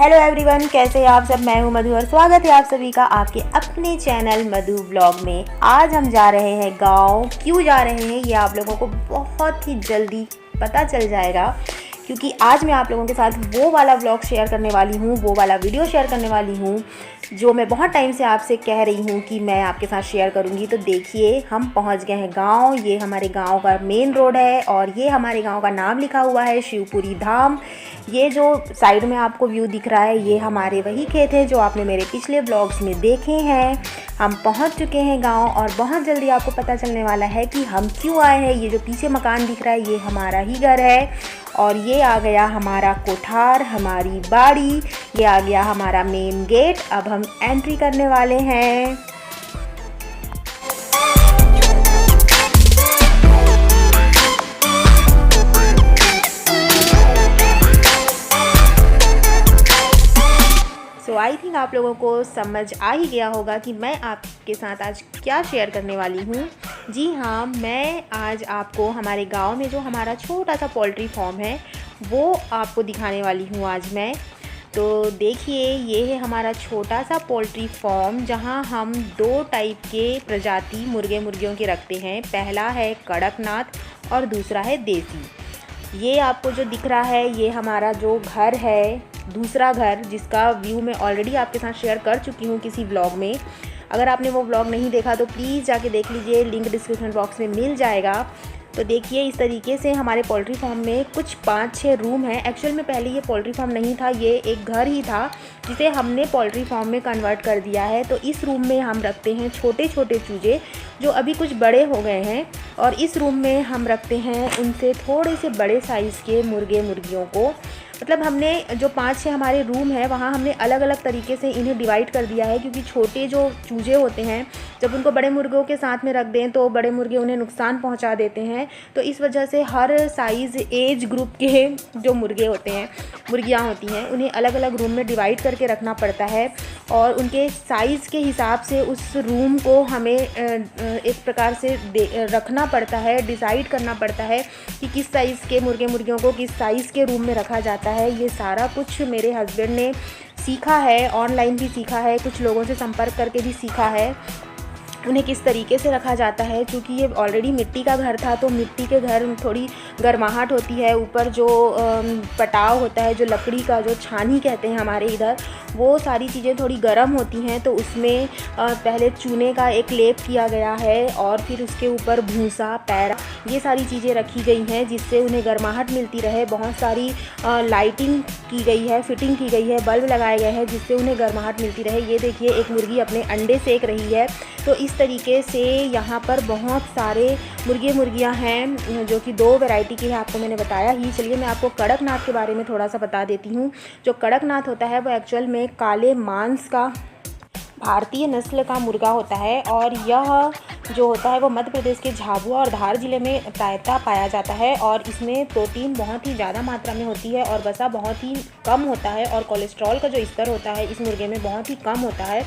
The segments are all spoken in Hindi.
हेलो एवरीवन, कैसे हैं आप सब। मैं हूं मधु और स्वागत है आप सभी का आपके अपने चैनल मधु ब्लॉग में। आज हम जा रहे हैं गांव। क्यों जा रहे हैं ये आप लोगों को बहुत ही जल्दी पता चल जाएगा, क्योंकि आज मैं आप लोगों के साथ वो वाला व्लॉग शेयर करने वाली हूँ, वो वाला वीडियो शेयर करने वाली हूँ जो मैं बहुत टाइम से आपसे कह रही हूँ कि मैं आपके साथ शेयर करूँगी। तो देखिए, हम पहुँच गए हैं गांव। ये हमारे गांव का मेन रोड है और ये हमारे गांव का नाम लिखा हुआ है शिवपुरी धाम। ये जो साइड में आपको व्यू दिख रहा है, ये हमारे वही खेत हैं जो आपने मेरे पिछले ब्लॉग्स में देखे हैं। हम पहुंच चुके हैं गांव और बहुत जल्दी आपको पता चलने वाला है कि हम क्यों आए हैं। ये जो पीछे मकान दिख रहा है, ये हमारा ही घर है और ये आ गया हमारा कोठार, हमारी बाड़ी, ये आ गया हमारा मेन गेट। अब हम एंट्री करने वाले हैं। तो आई थिंक आप लोगों को समझ आ ही गया होगा कि मैं आपके साथ आज क्या शेयर करने वाली हूँ। जी हाँ, मैं आज आपको हमारे गांव में जो हमारा छोटा सा पोल्ट्री फार्म है वो आपको दिखाने वाली हूँ आज मैं। तो देखिए, ये है हमारा छोटा सा पोल्ट्री फार्म जहाँ हम दो टाइप के प्रजाति मुर्गे मुर्गियों के रखते हैं। पहला है कड़कनाथ और दूसरा है देसी। ये आपको जो दिख रहा है, ये हमारा जो घर है, दूसरा घर, जिसका व्यू मैं ऑलरेडी आपके साथ शेयर कर चुकी हूँ किसी व्लॉग में। अगर आपने वो व्लॉग नहीं देखा तो प्लीज़ जाके देख लीजिए, लिंक डिस्क्रिप्शन बॉक्स में मिल जाएगा। तो देखिए, इस तरीके से हमारे पोल्ट्री फार्म में कुछ 5-6 रूम हैं। एक्चुअल में पहले ये पोल्ट्री फार्म नहीं था, ये एक घर ही था जिसे हमने पोल्ट्री फार्म में कन्वर्ट कर दिया है। तो इस रूम में हम रखते हैं छोटे छोटे चूजे जो अभी कुछ बड़े हो गए हैं, और इस रूम में हम रखते हैं उनसे थोड़े से बड़े साइज़ के मुर्गे मुर्गियों को। मतलब हमने जो 5-6 हमारे रूम है वहाँ हमने अलग अलग तरीके से इन्हें डिवाइड कर दिया है, क्योंकि छोटे जो चूजे होते हैं जब उनको बड़े मुर्गों के साथ में रख दें तो बड़े मुर्गे उन्हें नुकसान पहुँचा देते हैं। तो इस वजह से हर साइज़ एज ग्रुप के जो मुर्गे होते हैं, मुर्गियाँ होती हैं, उन्हें अलग अलग रूम में डिवाइड करके रखना पड़ता है और उनके साइज़ के हिसाब से उस रूम को हमें एक प्रकार से रखना पड़ता है, डिसाइड करना पड़ता है कि किस साइज़ के मुर्गे मुर्गियों को किस साइज़ के रूम में रखा जाता है। ये सारा कुछ मेरे हस्बैंड ने सीखा है, ऑनलाइन भी सीखा है, कुछ लोगों से संपर्क करके भी सीखा है उन्हें किस तरीके से रखा जाता है। क्योंकि ये ऑलरेडी मिट्टी का घर था, तो मिट्टी के घर में थोड़ी गर्माहट होती है। ऊपर जो पटाव होता है, जो लकड़ी का जो छानी कहते हैं हमारे इधर, वो सारी चीज़ें थोड़ी गर्म होती हैं। तो उसमें पहले चूने का एक लेप किया गया है और फिर उसके ऊपर भूसा, पैरा, ये सारी चीज़ें रखी गई हैं जिससे उन्हें गर्माहट मिलती रहे। बहुत सारी लाइटिंग की गई है, फिटिंग की गई है, बल्ब लगाए गए हैं जिससे उन्हें गर्माहट मिलती रहे। ये देखिए, एक मुर्गी अपने अंडे सेक रही है। तो इस तरीके से यहाँ पर बहुत सारे मुर्गे मुर्गियाँ हैं जो कि 2 वैरायटी की है, आपको मैंने बताया ही। चलिए मैं आपको कड़कनाथ के बारे में थोड़ा सा बता देती हूँ। जो कड़कनाथ होता है वो एक्चुअल में काले मांस का भारतीय नस्ल का मुर्गा होता है और यह जो होता है वो मध्य प्रदेश के झाबुआ और धार जिले में प्रायतः पाया जाता है। और इसमें प्रोटीन बहुत ही ज़्यादा मात्रा में होती है और वसा बहुत ही कम होता है और कोलेस्ट्रॉल का जो स्तर होता है इस मुर्गे में बहुत ही कम होता है।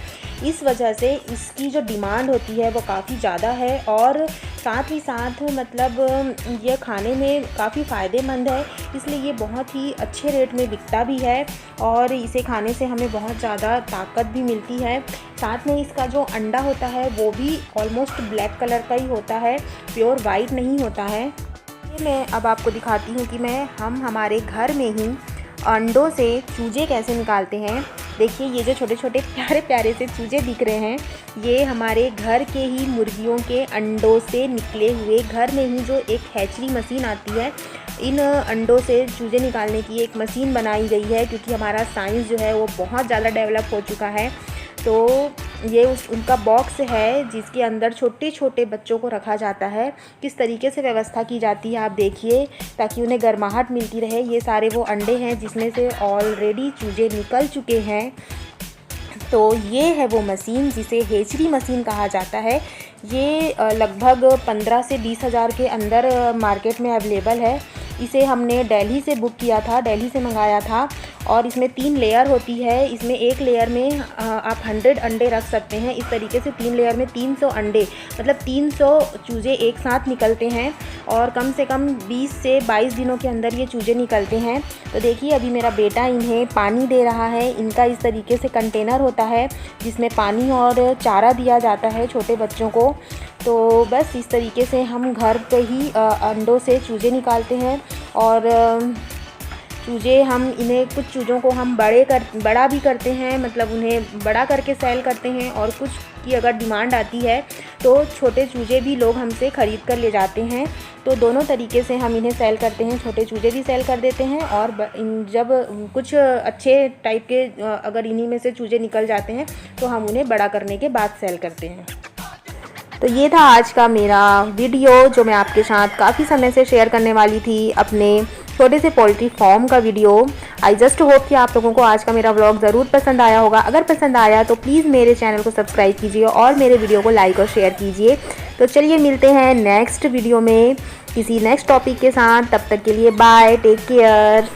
इस वजह से इसकी जो डिमांड होती है वो काफ़ी ज़्यादा है और साथ ही साथ मतलब ये खाने में काफ़ी फ़ायदेमंद है, इसलिए ये बहुत ही अच्छे रेट में बिकता भी है और इसे खाने से हमें बहुत ज़्यादा ताकत भी मिलती है। साथ में इसका जो अंडा होता है वो भी ऑलमोस्ट ब्लैक कलर का ही होता है, प्योर वाइट नहीं होता है। ये मैं अब आपको दिखाती हूँ कि हम हमारे घर में ही अंडों से चूजे कैसे निकालते हैं। देखिए, ये जो छोटे छोटे प्यारे प्यारे से चूजे दिख रहे हैं, ये हमारे घर के ही मुर्गियों के अंडों से निकले हुए, घर में ही जो एक हैचरी मशीन आती है, इन अंडों से चूजे निकालने की एक मशीन बनाई गई है। क्योंकि हमारा साइंस जो है वो बहुत ज़्यादा डेवलप हो चुका है। तो ये उनका बॉक्स है जिसके अंदर छोटे छोटे बच्चों को रखा जाता है। किस तरीके से व्यवस्था की जाती है आप देखिए, ताकि उन्हें गर्माहट मिलती रहे। ये सारे वो अंडे हैं जिसमें से ऑलरेडी चूजे निकल चुके हैं। तो ये है वो मशीन जिसे हेचरी मशीन कहा जाता है। ये लगभग 15 से 20 हज़ार के अंदर मार्केट में अवेलेबल है। इसे हमने दिल्ली से बुक किया था, दिल्ली से मंगाया था और इसमें 3 लेयर होती है। इसमें एक लेयर में आप 100 अंडे रख सकते हैं। इस तरीके से 3 लेयर में 300 अंडे, मतलब 300 चूज़े एक साथ निकलते हैं और कम से कम 20 से 22 दिनों के अंदर ये चूज़े निकलते हैं। तो देखिए अभी मेरा बेटा इन्हें पानी दे रहा है। इनका इस तरीके से कंटेनर होता है जिसमें पानी और चारा दिया जाता है छोटे बच्चों को। तो बस इस तरीके से हम घर पे ही अंडों से चूज़े निकालते हैं और चूज़े हम इन्हें, कुछ चूज़ों को हम बड़ा भी करते हैं, मतलब उन्हें बड़ा करके सेल करते हैं, और कुछ की अगर डिमांड आती है तो छोटे चूज़े भी लोग हमसे ख़रीद कर ले जाते हैं। तो दोनों तरीके से हम इन्हें सेल करते हैं, छोटे चूज़े भी सेल कर देते हैं और जब कुछ अच्छे टाइप के अगर इन्हीं में से चूज़े निकल जाते हैं तो हम उन्हें बड़ा करने के बाद सेल करते हैं। तो ये था आज का मेरा वीडियो जो मैं आपके साथ काफ़ी समय से शेयर करने वाली थी, अपने छोटे से पोल्ट्री फार्म का वीडियो। आई जस्ट होप कि आप लोगों को आज का मेरा व्लॉग ज़रूर पसंद आया होगा। अगर पसंद आया तो प्लीज़ मेरे चैनल को सब्सक्राइब कीजिए और मेरे वीडियो को लाइक और शेयर कीजिए। तो चलिए मिलते हैं नेक्स्ट वीडियो में किसी नेक्स्ट टॉपिक के साथ। तब तक के लिए बाय, टेक केयर।